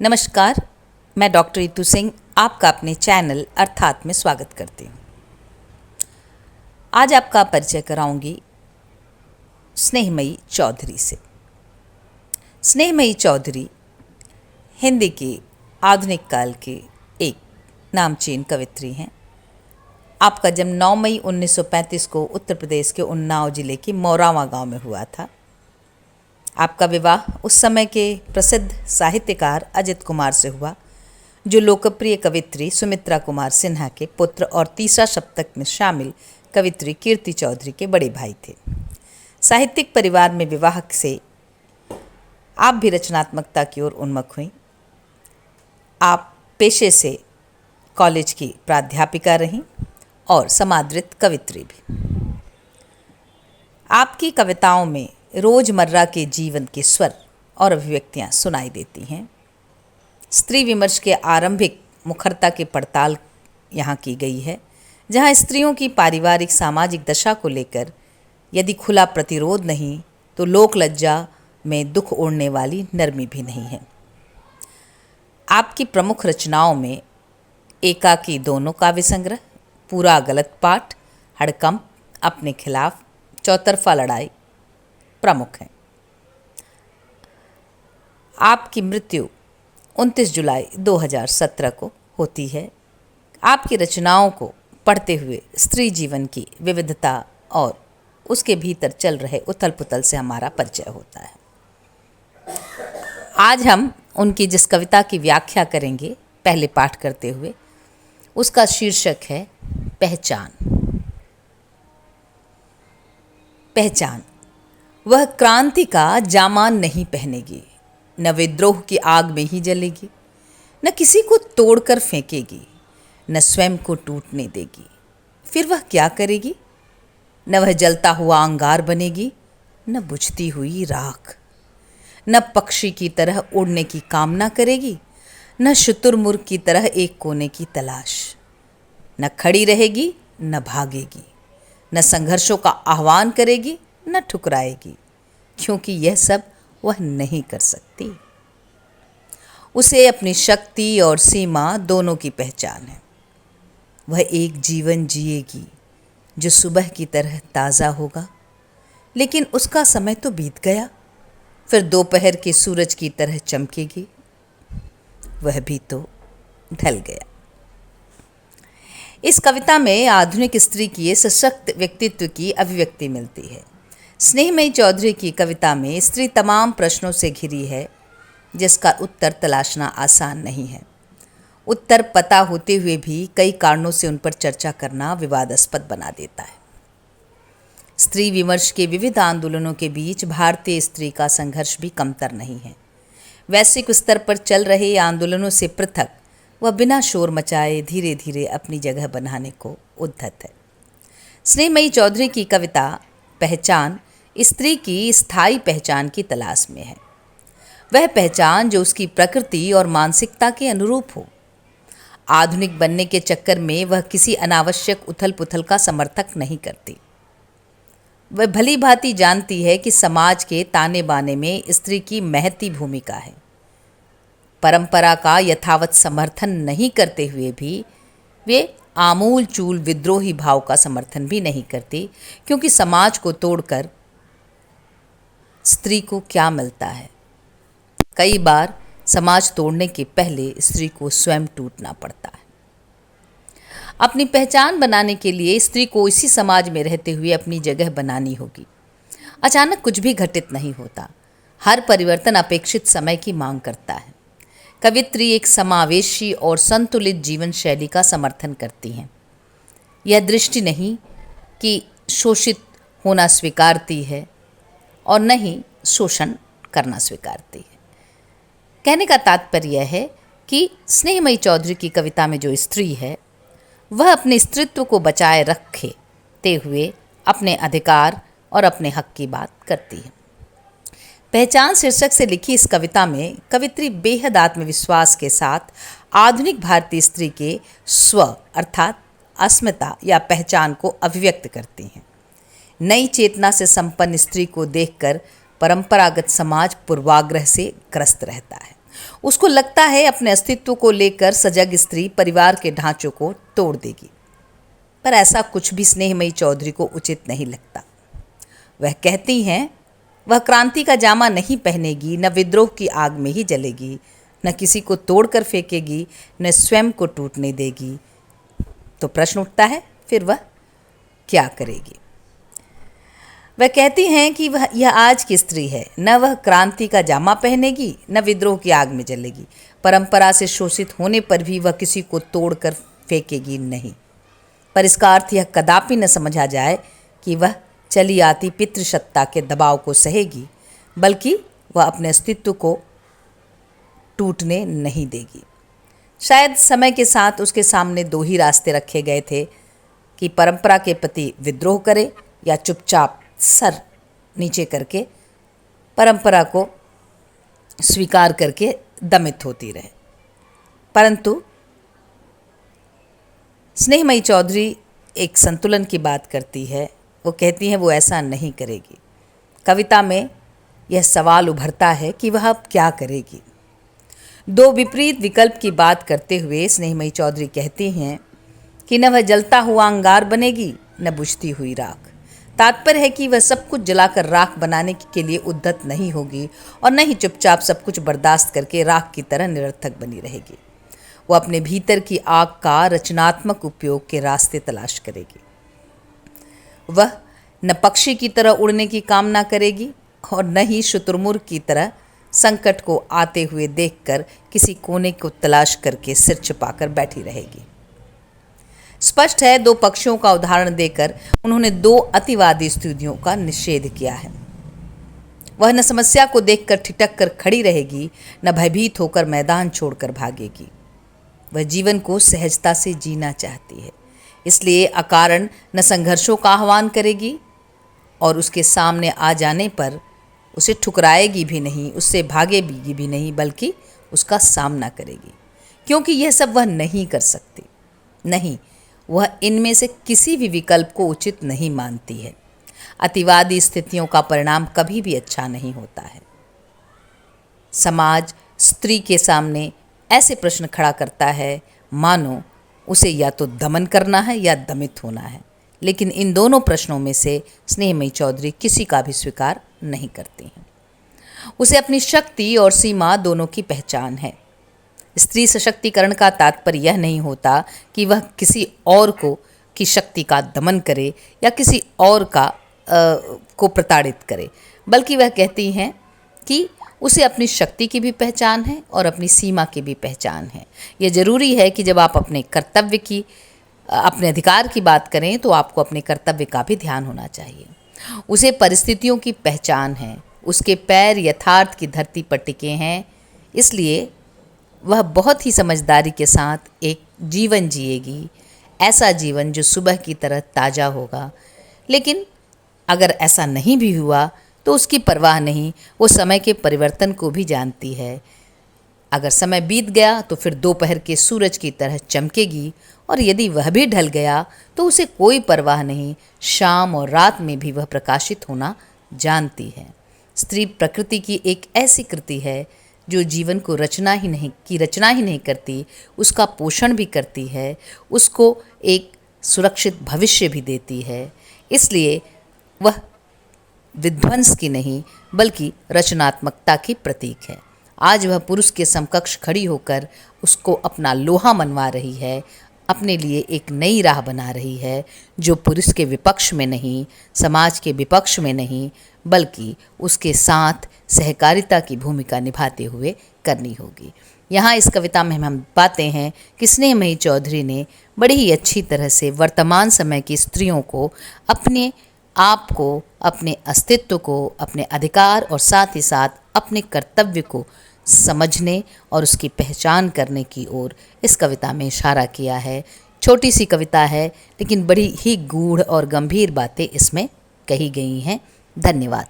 नमस्कार, मैं डॉक्टर रितु सिंह आपका अपने चैनल अर्थात में स्वागत करती हूँ। आज आपका परिचय कराऊंगी स्नेहमयी चौधरी से। स्नेहमयी चौधरी हिंदी के आधुनिक काल के एक नामचीन कवयित्री हैं। आपका जन्म 9 मई 1935 को उत्तर प्रदेश के उन्नाव जिले के मौरावा गांव में हुआ था। आपका विवाह उस समय के प्रसिद्ध साहित्यकार अजित कुमार से हुआ, जो लोकप्रिय कवयित्री सुमित्रा कुमार सिन्हा के पुत्र और तीसरा शतक में शामिल कवयित्री कीर्ति चौधरी के बड़े भाई थे। साहित्यिक परिवार में विवाह से आप भी रचनात्मकता की ओर उन्मुख हुई। आप पेशे से कॉलेज की प्राध्यापिका रहीं और समादृत कवयित्री भी। आपकी कविताओं में रोजमर्रा के जीवन के स्वर और अभिव्यक्तियाँ सुनाई देती हैं। स्त्री विमर्श के आरंभिक मुखरता की पड़ताल यहाँ की गई है, जहाँ स्त्रियों की पारिवारिक सामाजिक दशा को लेकर यदि खुला प्रतिरोध नहीं तो लोक लज्जा में दुख ओढ़ने वाली नरमी भी नहीं है। आपकी प्रमुख रचनाओं में एकाकी दोनों काव्य संग्रह, पूरा गलत पाठ, हड़कंप, अपने खिलाफ, चौतरफा लड़ाई प्रमुख हैं। आपकी मृत्यु 29 जुलाई 2017 को होती है। आपकी रचनाओं को पढ़ते हुए स्त्री जीवन की विविधता और उसके भीतर चल रहे उथल पुथल से हमारा परिचय होता है। आज हम उनकी जिस कविता की व्याख्या करेंगे पहले पाठ करते हुए, उसका शीर्षक है पहचान। पहचान वह क्रांति का जामान नहीं पहनेगी, न विद्रोह की आग में ही जलेगी, न किसी को तोड़कर फेंकेगी, न स्वयं को टूटने देगी। फिर वह क्या करेगी? न वह जलता हुआ अंगार बनेगी, न बुझती हुई राख। न पक्षी की तरह उड़ने की कामना करेगी, न शुतुरमुर्ग की तरह एक कोने की तलाश। न खड़ी रहेगी, न भागेगी, न संघर्षों का आह्वान करेगी, न ठुकराएगी, क्योंकि यह सब वह नहीं कर सकती। उसे अपनी शक्ति और सीमा दोनों की पहचान है। वह एक जीवन जिएगी जो सुबह की तरह ताज़ा होगा, लेकिन उसका समय तो बीत गया। फिर दोपहर के सूरज की तरह चमकेगी, वह भी तो ढल गया। इस कविता में आधुनिक स्त्री की सशक्त व्यक्तित्व की अभिव्यक्ति मिलती है। स्नेहमयी चौधरी की कविता में स्त्री तमाम प्रश्नों से घिरी है, जिसका उत्तर तलाशना आसान नहीं है। उत्तर पता होते हुए भी कई कारणों से उन पर चर्चा करना विवादास्पद बना देता है। स्त्री विमर्श के विविध आंदोलनों के बीच भारतीय स्त्री का संघर्ष भी कमतर नहीं है। वैश्विक स्तर पर चल रहे आंदोलनों से पृथक वह बिना शोर मचाए धीरे धीरे अपनी जगह बनाने को उद्यत है। स्नेहमयी चौधरी की कविता पहचान स्त्री की स्थायी पहचान की तलाश में है। वह पहचान जो उसकी प्रकृति और मानसिकता के अनुरूप हो। आधुनिक बनने के चक्कर में वह किसी अनावश्यक उथल पुथल का समर्थक नहीं करती। वह भली भांति जानती है कि समाज के ताने बाने में स्त्री की महती भूमिका है। परंपरा का यथावत समर्थन नहीं करते हुए भी वे आमूल चूल विद्रोही भाव का समर्थन भी नहीं करती, क्योंकि समाज को तोड़कर स्त्री को क्या मिलता है? कई बार समाज तोड़ने के पहले स्त्री को स्वयं टूटना पड़ता है। अपनी पहचान बनाने के लिए स्त्री को इसी समाज में रहते हुए अपनी जगह बनानी होगी। अचानक कुछ भी घटित नहीं होता। हर परिवर्तन अपेक्षित समय की मांग करता है। कवित्री एक समावेशी और संतुलित जीवन शैली का समर्थन करती हैं। यह दृष्टि नहीं कि शोषित होना स्वीकारती है और न ही शोषण करना स्वीकारती है। कहने का तात्पर्य है कि स्नेहमयी चौधरी की कविता में जो स्त्री है, वह अपने स्त्रीत्व को बचाए रखते हुए अपने अधिकार और अपने हक की बात करती है। पहचान शीर्षक से लिखी इस कविता में कवित्री बेहद आत्मविश्वास के साथ आधुनिक भारतीय स्त्री के स्व अर्थात अस्मिता या पहचान को अभिव्यक्त करती हैं। नई चेतना से संपन्न स्त्री को देखकर परंपरागत समाज पूर्वाग्रह से ग्रस्त रहता है उसको लगता है अपने अस्तित्व को लेकर सजग स्त्री परिवार के ढांचों को तोड़ देगी, पर ऐसा कुछ भी स्नेहमयी चौधरी को उचित नहीं लगता। वह कहती हैं, वह क्रांति का जामा नहीं पहनेगी, न विद्रोह की आग में ही जलेगी, न किसी को तोड़कर फेंकेगी, न स्वयं को टूटने देगी। तो प्रश्न उठता है, फिर वह क्या करेगी? वह कहती हैं कि यह आज की स्त्री है, न वह क्रांति का जामा पहनेगी, न विद्रोह की आग में जलेगी। परंपरा से शोषित होने पर भी वह किसी को तोड़कर फेंकेगी नहीं। पर इसका अर्थ यह कदापि न समझा जाए कि वह चली आती पितृसत्ता के दबाव को सहेगी, बल्कि वह अपने अस्तित्व को टूटने नहीं देगी। शायद समय के साथ उसके सामने दो ही रास्ते रखे गए थे कि परंपरा के प्रति विद्रोह करे या चुपचाप सर नीचे करके परंपरा को स्वीकार करके दमित होती रहे। परंतु स्नेहमयी चौधरी एक संतुलन की बात करती है। वो कहती हैं वो ऐसा नहीं करेगी। कविता में यह सवाल उभरता है कि वह अब क्या करेगी। दो विपरीत विकल्प की बात करते हुए स्नेहमयी चौधरी कहती हैं कि न वह जलता हुआ अंगार बनेगी, न बुझती हुई राख। तात्पर्य है कि वह सब कुछ जलाकर राख बनाने के लिए उद्यत नहीं होगी और न ही चुपचाप सब कुछ बर्दाश्त करके राख की तरह निरर्थक बनी रहेगी। वो अपने भीतर की आग का रचनात्मक उपयोग के रास्ते तलाश करेगी। वह न पक्षी की तरह उड़ने की कामना करेगी और न ही शुतुरमुर्ग की तरह संकट को आते हुए देखकर किसी कोने को तलाश करके सिर छिपाकर बैठी रहेगी। स्पष्ट है, दो पक्षियों का उदाहरण देकर उन्होंने दो अतिवादी स्थितियों का निषेध किया है। वह न समस्या को देखकर ठिठक कर खड़ी रहेगी, न भयभीत होकर मैदान छोड़कर भागेगी। वह जीवन को सहजता से जीना चाहती है, इसलिए अकारण न संघर्षों का आह्वान करेगी और उसके सामने आ जाने पर उसे ठुकराएगी भी नहीं, उससे भागेगी भी नहीं, बल्कि उसका सामना करेगी। क्योंकि यह सब वह नहीं कर सकती। नहीं, वह इनमें से किसी भी विकल्प को उचित नहीं मानती है। अतिवादी स्थितियों का परिणाम कभी भी अच्छा नहीं होता है। समाज स्त्री के सामने ऐसे प्रश्न खड़ा करता है मानो उसे या तो दमन करना है या दमित होना है, लेकिन इन दोनों प्रश्नों में से स्नेहमयी चौधरी किसी का भी स्वीकार नहीं करती हैं। उसे अपनी शक्ति और सीमा दोनों की पहचान है। स्त्री सशक्तिकरण का तात्पर्य यह नहीं होता कि वह किसी और को की शक्ति का दमन करे या किसी और को प्रताड़ित करे, बल्कि वह कहती हैं कि उसे अपनी शक्ति की भी पहचान है और अपनी सीमा की भी पहचान है। यह जरूरी है कि जब आप अपने कर्तव्य की, अपने अधिकार की बात करें तो आपको अपने कर्तव्य का भी ध्यान होना चाहिए। उसे परिस्थितियों की पहचान है, उसके पैर यथार्थ की धरती पर टिके हैं, इसलिए वह बहुत ही समझदारी के साथ एक जीवन जिएगी, ऐसा जीवन जो सुबह की तरह ताज़ा होगा। लेकिन अगर ऐसा नहीं भी हुआ तो उसकी परवाह नहीं, वो समय के परिवर्तन को भी जानती है। अगर समय बीत गया तो फिर दोपहर के सूरज की तरह चमकेगी, और यदि वह भी ढल गया तो उसे कोई परवाह नहीं, शाम और रात में भी वह प्रकाशित होना जानती है। स्त्री प्रकृति की एक ऐसी कृति है जो जीवन को रचना ही नहीं करती, उसका पोषण भी करती है, उसको एक सुरक्षित भविष्य भी देती है। इसलिए वह विध्वंस की नहीं बल्कि रचनात्मकता की प्रतीक है। आज वह पुरुष के समकक्ष खड़ी होकर उसको अपना लोहा मनवा रही है, अपने लिए एक नई राह बना रही है जो पुरुष के विपक्ष में नहीं, समाज के विपक्ष में नहीं, बल्कि उसके साथ सहकारिता की भूमिका निभाते हुए करनी होगी। यहाँ इस कविता में हम पाते हैं कि स्नेहमयी चौधरी ने बड़ी ही अच्छी तरह से वर्तमान समय की स्त्रियों को अपने आप को, अपने अस्तित्व को, अपने अधिकार और साथ ही साथ अपने कर्तव्य को समझने और उसकी पहचान करने की ओर इस कविता में इशारा किया है। छोटी सी कविता है लेकिन बड़ी ही गूढ़ और गंभीर बातें इसमें कही गई हैं। धन्यवाद।